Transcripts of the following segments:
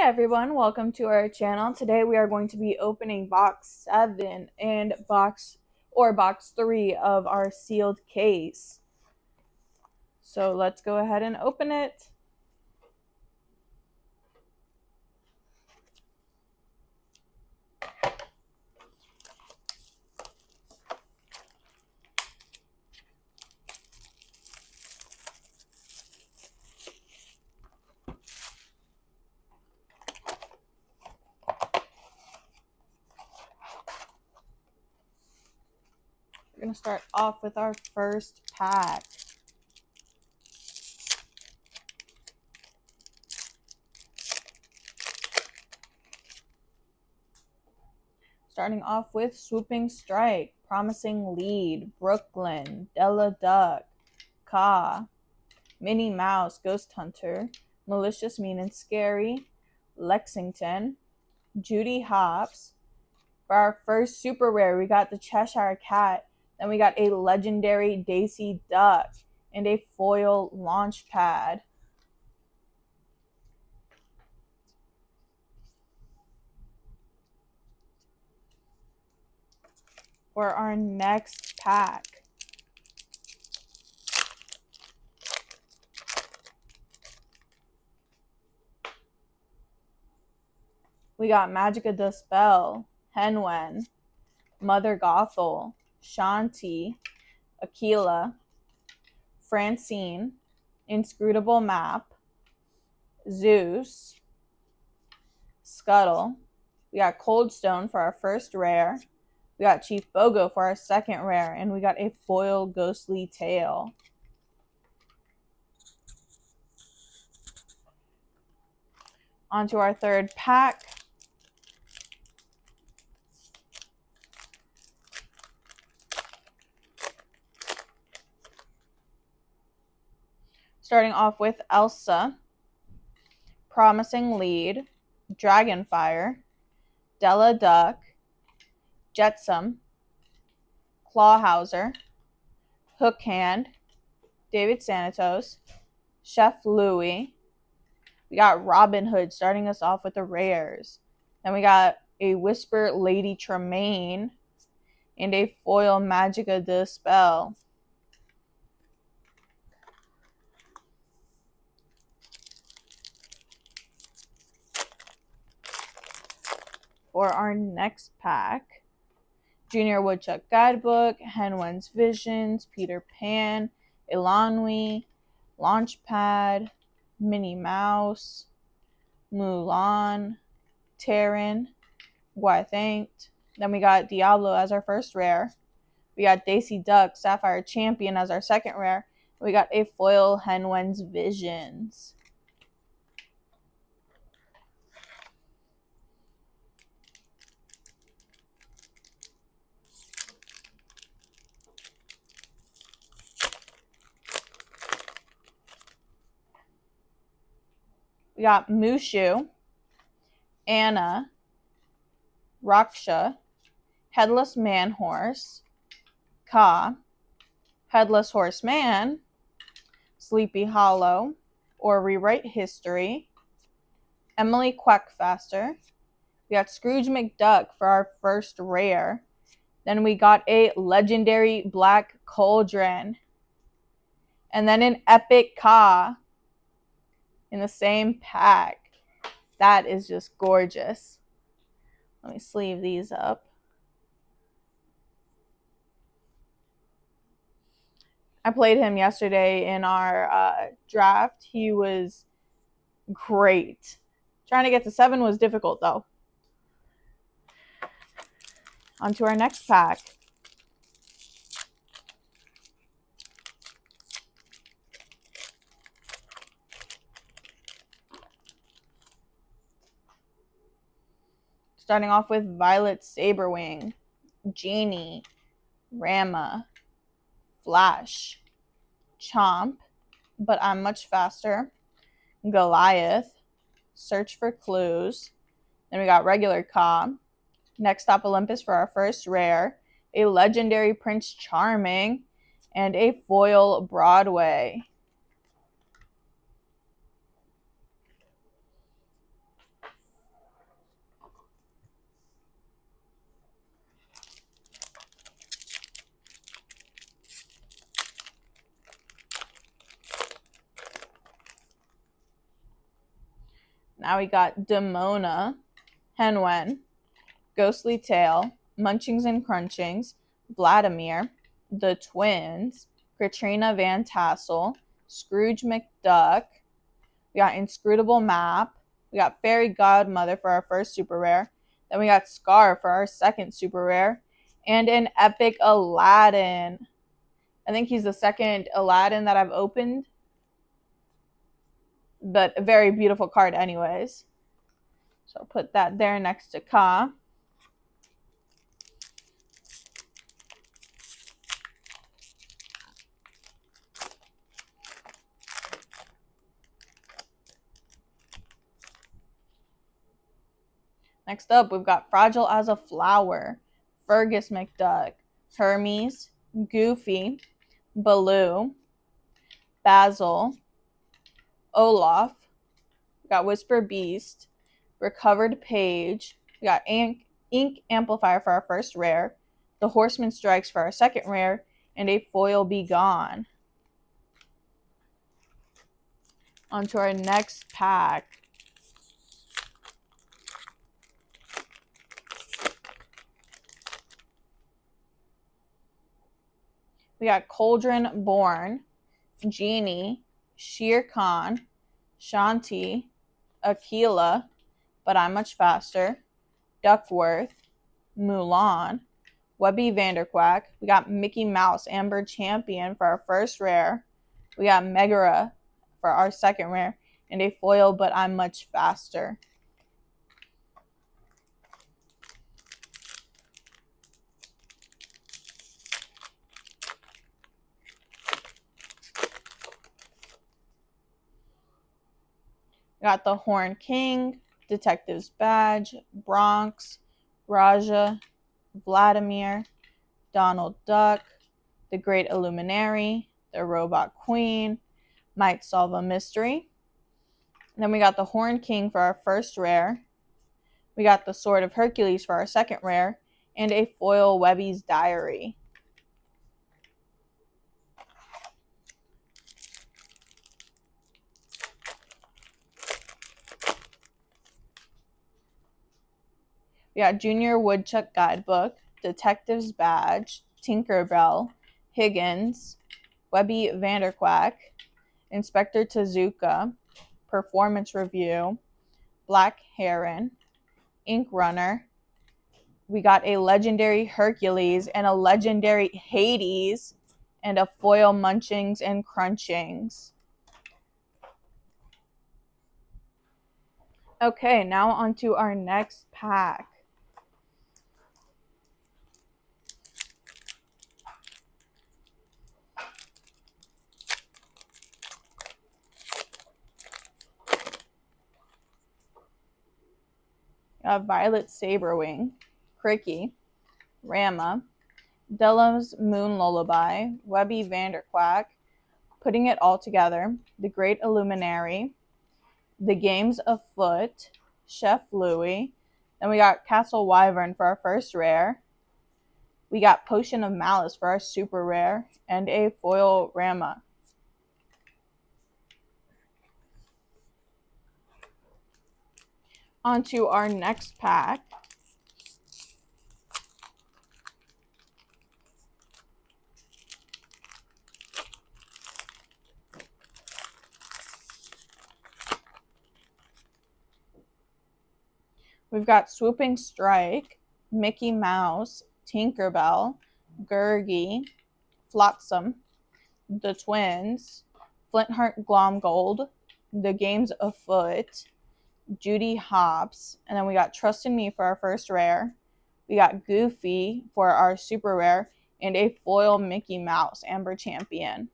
Everyone, welcome to our channel. Today we are going to be opening box 7 and box 3 of our sealed case. So let's go ahead and open it. We're going to start off with our first pack. Starting off with Swooping Strike, Promising Lead, Brooklyn, Della Duck, Ka, Minnie Mouse, Ghost Hunter, Malicious, Mean and Scary, Lexington, Judy Hopps. For our first super rare, we got the Cheshire Cat. Then we got a legendary Daisy Duck and a foil launch pad. For our next pack, we got Magica De Spell, Henwen, Mother Gothel, Shanti, Aquila, Francine, Inscrutable Map, Zeus, Scuttle. We got Coldstone for our first rare. We got Chief Bogo for our second rare, and we got a foil Ghostly Tail. On to our third pack. Starting off with Elsa, Promising Lead, Dragonfire, Della Duck, Jetsam, Clawhauser, Hook Hand, David Sanatos, Chef Louie. We got Robin Hood starting us off with the rares. Then we got a Whisper Lady Tremaine and a foil Magica De Spell. For our next pack, Junior Woodchuck Guidebook, Henwen's Visions, Peter Pan, Elanui, Launchpad, Minnie Mouse, Mulan, Terran, who I thanked. Then we got Diablo as our first rare. We got Daisy Duck, Sapphire Champion as our second rare. We got a foil Henwen's Visions. We got Mushu, Anna, Raksha, Headless Man Horse, Ka, Headless Horseman, Sleepy Hollow, or Rewrite History, Emily Quackfaster. We got Scrooge McDuck for our first rare. Then we got a legendary Black Cauldron. And then an Epic Ka in the same pack. That is just gorgeous. Let me sleeve these up. I played him yesterday in our draft. He was great. Trying to get to 7 was difficult, though. On to our next pack. Starting off with Violet Saberwing, Genie, Rama, Flash, Chomp, But I'm Much Faster, Goliath, Search for Clues. Then we got regular Ka. Next Stop Olympus for our first rare, a legendary Prince Charming, and a foil Broadway. Now we got Demona, Henwen, Ghostly Tale, Munchings and Crunchings, Vladimir, The Twins, Katrina Van Tassel, Scrooge McDuck. We got Inscrutable Map. We got Fairy Godmother for our first super rare. Then we got Scar for our second super rare. And an Epic Aladdin. I think he's the second Aladdin that I've opened. But a very beautiful card anyways. So I'll put that there next to Ka. Next up, we've got Fragile as a Flower, Fergus McDuck, Hermes, Goofy, Baloo, Basil, Olaf. We got Whisper Beast, Recovered Page. We got Ink Amplifier for our first rare, the Horseman Strikes for our second rare, and a foil Be Gone. On to our next pack. We got Cauldron Born, Genie, Shere Khan, Shanti, Aquila, But I'm Much Faster, Duckworth, Mulan, Webby Vanderquack. We got Mickey Mouse, Amber Champion for our first rare. We got Megara for our second rare, and a foil But I'm Much Faster. Got the Horn King, Detective's Badge, Bronx, Raja, Vladimir, Donald Duck, The Great Illuminary, The Robot Queen, Might Solve a Mystery. And then we got the Horn King for our first rare. We got the Sword of Hercules for our second rare, and a foil Webby's Diary. We got Junior Woodchuck Guidebook, Detective's Badge, Tinkerbell, Higgins, Webby Vanderquack, Inspector Tezuka, Performance Review, Black Heron, Ink Runner. We got a legendary Hercules and a legendary Hades, and a foil Munchings and Crunchings. Okay, now on to our next pack. Violet Saberwing, Cricky, Rama, Della's Moon Lullaby, Webby Vanderquack, Putting It All Together, The Great Illuminary, The Games Afoot, Chef Louie. Then we got Castle Wyvern for our first rare. We got Potion of Malice for our super rare, and a foil Rama. On to our next pack. We've got Swooping Strike, Mickey Mouse, Tinkerbell, Gurgi, Flotsam, The Twins, Flintheart Glomgold, The Games Afoot, Judy Hopps, and then we got Trust in Me for our first rare. We got Goofy for our super rare, and a foil Mickey Mouse, Amber Champion.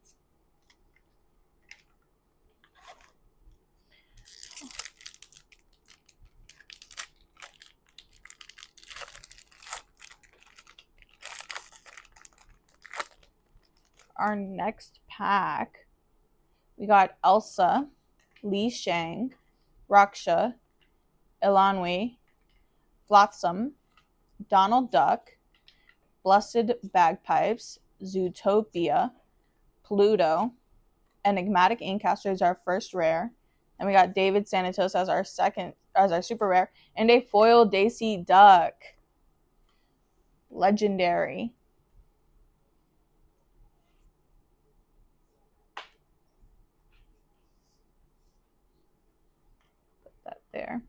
Our next pack, we got Elsa, Li Shang, Raksha, Elanwi, Flotsam, Donald Duck, Blessed Bagpipes, Zootopia, Pluto, Enigmatic Inkcaster is our first rare. And we got David Santos as our super rare, and a foil Daisy Duck. Legendary. Put that there.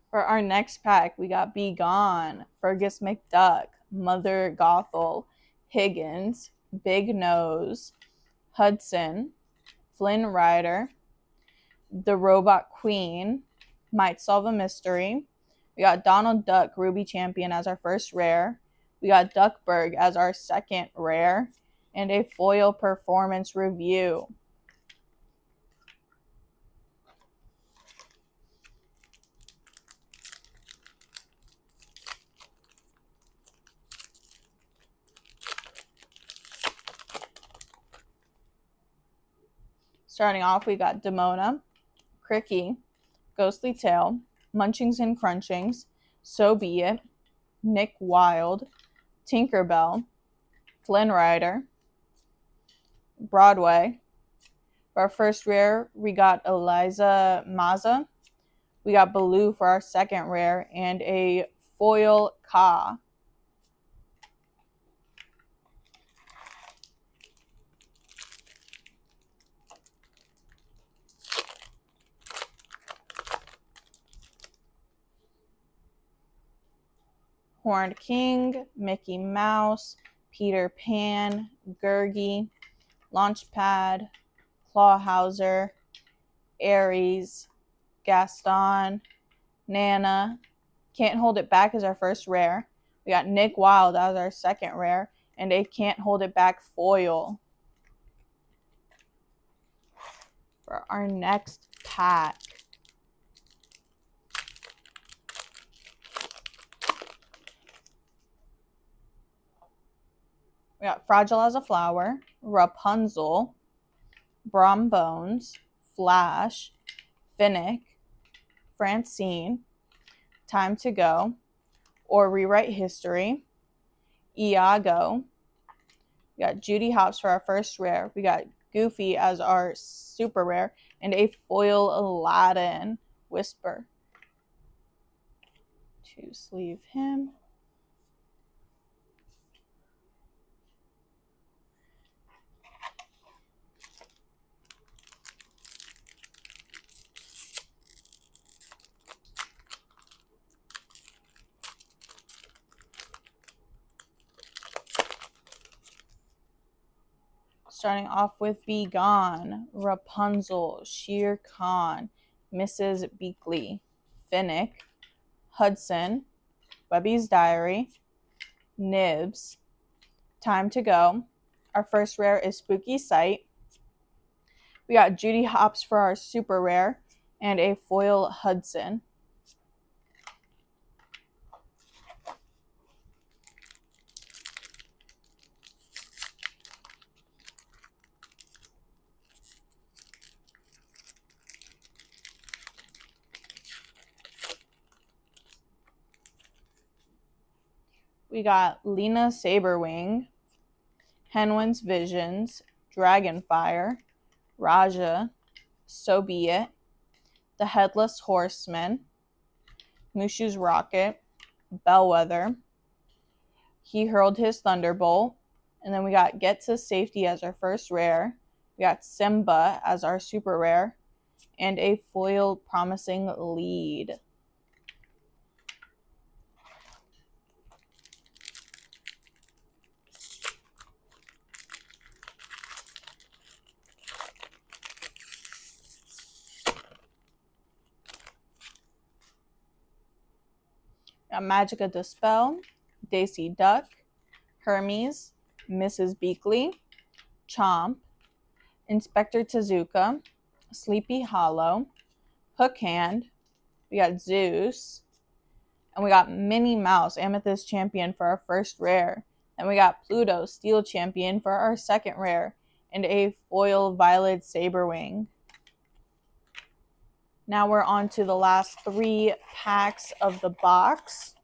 For our next pack, we got Be Gone, Fergus McDuck, Mother Gothel, Higgins, Big Nose, Hudson, Flynn Rider, The Robot Queen, Might Solve a Mystery. We got Donald Duck, Ruby Champion as our first rare. We got Duckburg as our second rare. And a foil performance review. Starting off, we got Demona, Cricky, Ghostly Tale, Munchings and Crunchings, So Be It, Nick Wilde, Tinkerbell, Flynn Rider, Broadway. For our first rare, we got Eliza Maza. We got Baloo for our second rare, and a foil Ka. Horned King, Mickey Mouse, Peter Pan, Gurgi, Launchpad, Clawhauser, Aries, Gaston, Nana. Can't Hold It Back as our first rare. We got Nick Wilde as our second rare, and a Can't Hold It Back foil. For our next pack, we got Fragile as a Flower, Rapunzel, Brom Bones, Flash, Finnick, Francine, Time to Go, or Rewrite History, Iago. We got Judy Hopps for our first rare. We got Goofy as our super rare, and a foil Aladdin Whisper. To sleeve him. Starting off with Be Gone, Rapunzel, Shere Khan, Mrs. Beakley, Finnick, Hudson, Webby's Diary, Nibs, Time to Go. Our first rare is Spooky Sight. We got Judy Hopps for our super rare, and a foil Hudson. We got Lena Saberwing, Henwin's Visions, Dragonfire, Raja, So Be It, The Headless Horseman, Mushu's Rocket, Bellwether, He Hurled His Thunderbolt, and then we got Get to Safety as our first rare. We got Simba as our super rare, and a foil Promising Lead. Got Magica Dispel, Daisy Duck, Hermes, Mrs. Beakley, Chomp, Inspector Tezuka, Sleepy Hollow, Hook Hand. We got Zeus, and we got Minnie Mouse, Amethyst Champion for our first rare. And we got Pluto, Steel Champion for our second rare, and a foil Violet Saberwing. Now we're on to the last 3 packs of the box.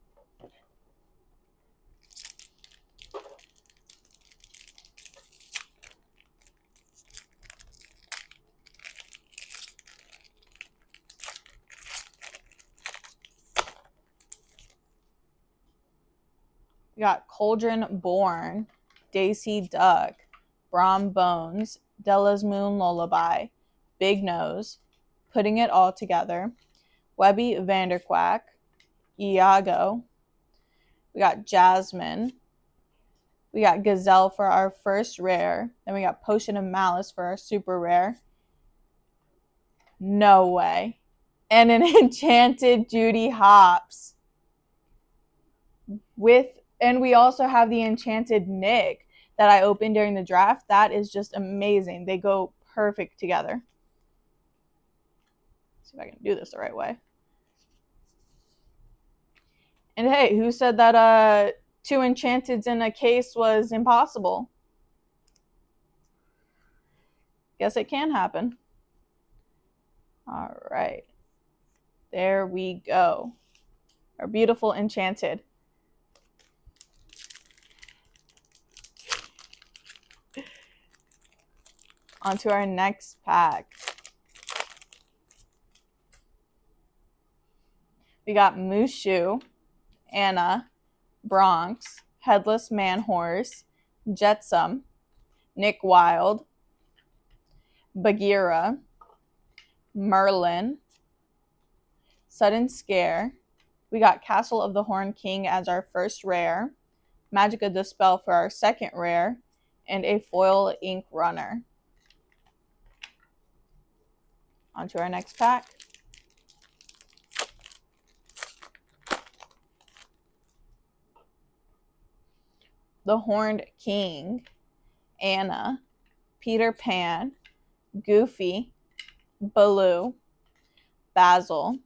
We got Cauldron Born, Daisy Duck, Brom Bones, Della's Moon Lullaby, Big Nose, Putting It All Together, Webby Vanderquack, Iago. We got Jasmine. We got Gazelle for our first rare. Then we got Potion of Malice for our super rare. No way. And an Enchanted Judy Hopps. And we also have the Enchanted Nick that I opened during the draft. That is just amazing. They go perfect together. Let's see if I can do this the right way. And hey, who said that 2 Enchanteds in a case was impossible? Guess it can happen. All right. There we go. Our beautiful Enchanted. On to our next pack. We got Mushu, Anna, Bronx, Headless Man Horse, Jetsam, Nick Wilde, Bagheera, Merlin, Sudden Scare. We got Castle of the Horn King as our first rare, Magica Dispel for our second rare, and a foil ink runner. On to our next pack. The Horned King, Anna, Peter Pan, Goofy, Baloo, Basil,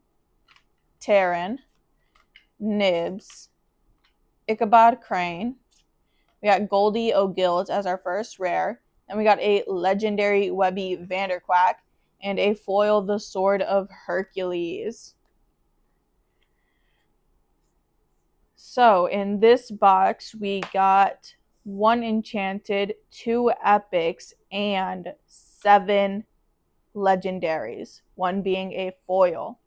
Terran, Nibs, Ichabod Crane. We got Goldie O'Gilt as our first rare. Then we got a legendary Webby Vanderquack and a foil The Sword of Hercules. So in this box, we got 1 Enchanted, 2 Epics, and 7 Legendaries, 1 being a foil.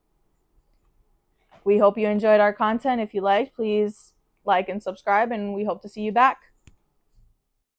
We hope you enjoyed our content. If you liked, please like and subscribe, and we hope to see you back.